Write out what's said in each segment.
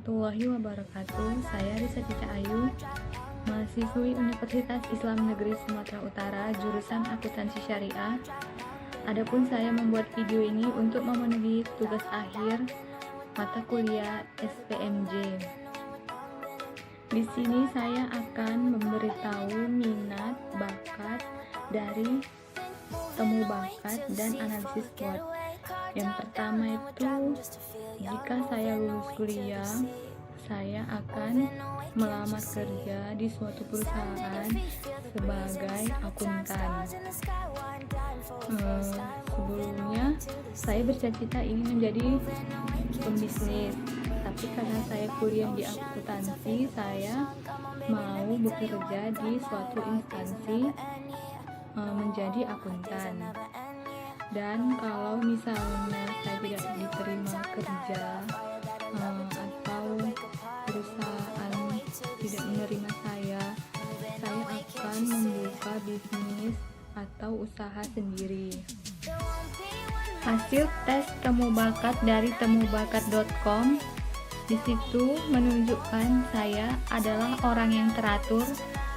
warahmatullahi wabarakatuh. Saya Risa Cica Ayu, mahasiswi Universitas Islam Negeri Sumatera Utara, jurusan Akuntansi Syariah. Adapun saya membuat video ini untuk memenuhi tugas akhir mata kuliah SPMJ. Di sini saya akan memberitahu minat, bakat dari temu bakat dan analisis SWOT. Yang pertama itu, jika saya lulus kuliah, saya akan melamar kerja di suatu perusahaan sebagai akuntan. Sebelumnya saya bercita-cita ingin menjadi pembisnis, tapi karena saya kuliah di akuntansi, saya mau bekerja di suatu instansi menjadi akuntan. Dan kalau misalnya saya tidak diterima kerja atau perusahaan tidak menerima saya akan membuka bisnis atau usaha sendiri. Hasil tes temu bakat dari temubakat.com, di situ menunjukkan saya adalah orang yang teratur,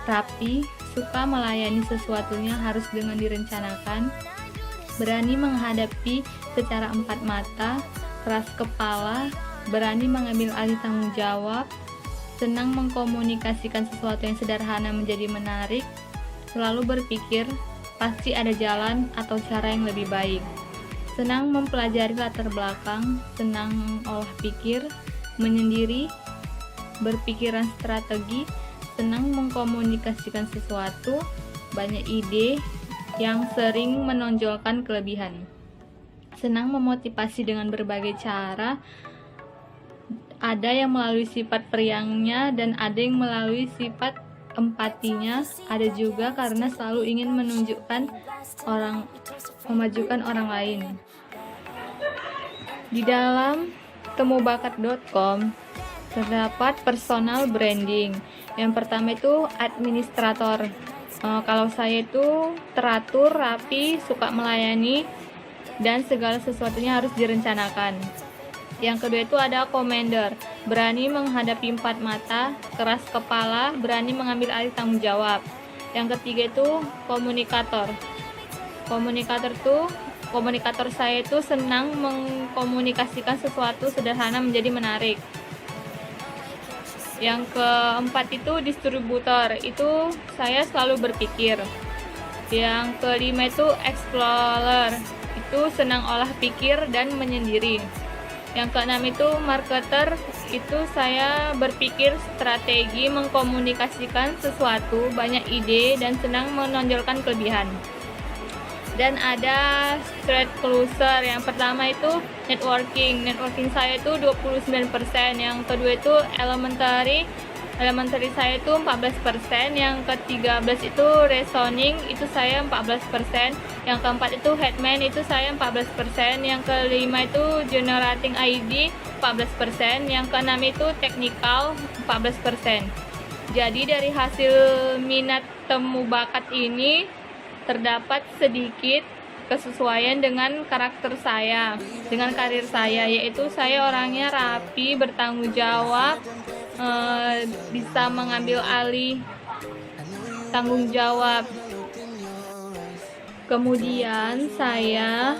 rapi, suka melayani sesuatunya harus dengan direncanakan, berani menghadapi secara empat mata, keras kepala, berani mengambil alih tanggung jawab, senang mengkomunikasikan sesuatu yang sederhana menjadi menarik, selalu berpikir pasti ada jalan atau cara yang lebih baik, senang mempelajari latar belakang, senang olah pikir, menyendiri, berpikiran strategi, senang mengkomunikasikan sesuatu, banyak ide, yang sering menonjolkan kelebihan, senang memotivasi dengan berbagai cara, ada yang melalui sifat periangnya dan ada yang melalui sifat empatinya, ada juga karena selalu ingin memajukan orang lain. Di dalam temubakat.com terdapat personal branding. Yang pertama itu administrator. Kalau saya itu teratur, rapi, suka melayani, dan segala sesuatunya harus direncanakan. Yang kedua itu ada commander, berani menghadapi empat mata, keras kepala, berani mengambil alih tanggung jawab. Yang ketiga itu komunikator. Komunikator saya itu senang mengkomunikasikan sesuatu sederhana menjadi menarik. Yang keempat itu distributor, itu saya selalu berpikir. Yang kelima itu explorer, itu senang olah pikir dan menyendiri. Yang keenam itu marketer, itu saya berpikir strategi, mengkomunikasikan sesuatu, banyak ide dan senang menonjolkan kelebihan. Dan ada straight closer. Yang pertama itu networking saya itu 29%, yang kedua itu elementary saya itu 14%, yang ke-13 itu reasoning itu saya 14%, yang keempat itu headman itu saya 14%, yang kelima itu generating ID 14%, yang keenam itu technical 14%. Jadi dari hasil minat temu bakat ini terdapat sedikit kesesuaian dengan karakter saya, dengan karir saya, yaitu saya orangnya rapi, bertanggung jawab, bisa mengambil alih tanggung jawab. Kemudian saya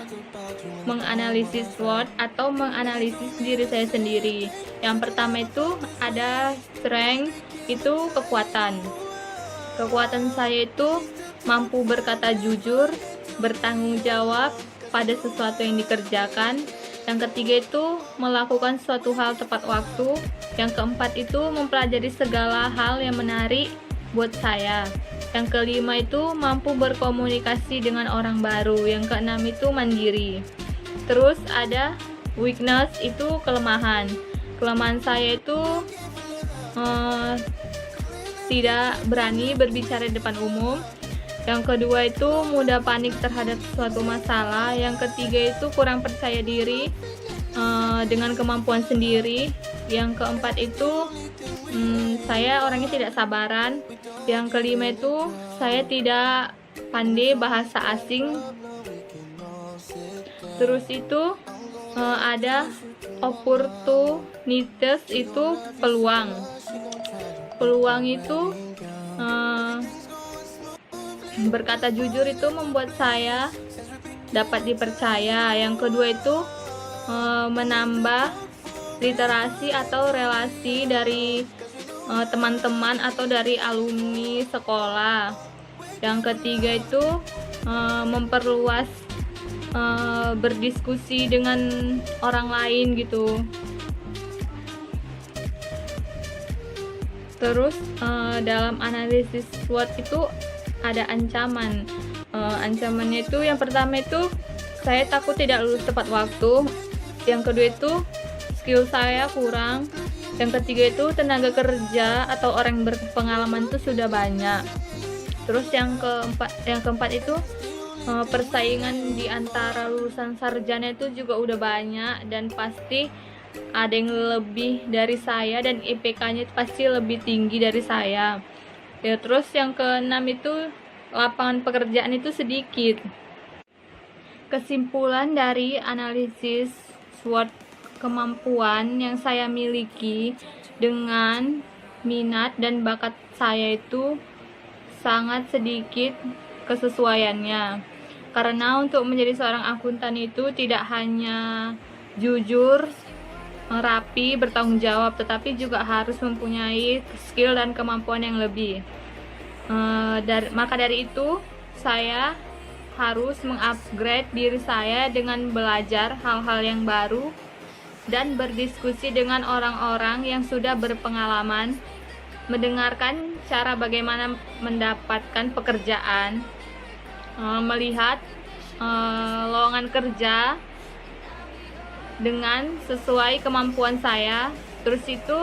menganalisis SWOT atau menganalisis diri saya sendiri. Yang pertama itu ada strength, itu kekuatan. Kekuatan saya itu mampu berkata jujur, bertanggung jawab pada sesuatu yang dikerjakan. Yang ketiga itu melakukan suatu hal tepat waktu. Yang keempat itu mempelajari segala hal yang menarik buat saya. Yang kelima itu mampu berkomunikasi dengan orang baru. Yang keenam itu mandiri. Terus ada weakness, itu kelemahan. Kelemahan saya itu tidak berani berbicara di depan umum. Yang kedua itu mudah panik terhadap suatu masalah. Yang ketiga itu kurang percaya diri dengan kemampuan sendiri. Yang keempat itu saya orangnya tidak sabaran. Yang kelima itu saya tidak pandai bahasa asing. Terus itu ada opportunity Needs itu peluang. Peluang itu berkata jujur itu membuat saya dapat dipercaya. Yang kedua itu menambah literasi atau relasi dari teman-teman atau dari alumni sekolah. Yang ketiga itu memperluas berdiskusi dengan orang lain gitu. Terus dalam analisis SWOT itu ada ancaman. Ancamannya itu yang pertama itu saya takut tidak lulus tepat waktu. Yang kedua itu skill saya kurang. Yang ketiga itu tenaga kerja atau orang yang berpengalaman itu sudah banyak. Terus yang keempat itu persaingan di antara lulusan sarjana itu juga udah banyak dan pasti ada yang lebih dari saya dan IPK-nya pasti lebih tinggi dari saya. Ya, terus yang keenam itu lapangan pekerjaan itu sedikit. Kesimpulan dari analisis SWOT kemampuan yang saya miliki dengan minat dan bakat saya itu sangat sedikit kesesuaiannya. Karena untuk menjadi seorang akuntan itu tidak hanya jujur, rapi, bertanggung jawab, tetapi juga harus mempunyai skill dan kemampuan yang lebih. Maka dari itu saya harus mengupgrade diri saya dengan belajar hal-hal yang baru dan berdiskusi dengan orang-orang yang sudah berpengalaman, mendengarkan cara bagaimana mendapatkan pekerjaan, melihat lowongan kerja dengan sesuai kemampuan saya. Terus itu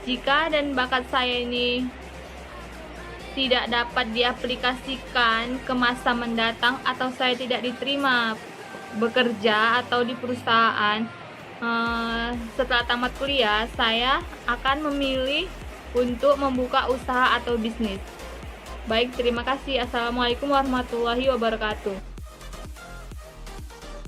jika dan bakat saya ini tidak dapat diaplikasikan ke masa mendatang atau saya tidak diterima bekerja atau di perusahaan setelah tamat kuliah, saya akan memilih untuk membuka usaha atau bisnis. Baik, terima kasih. Assalamualaikum warahmatullahi wabarakatuh.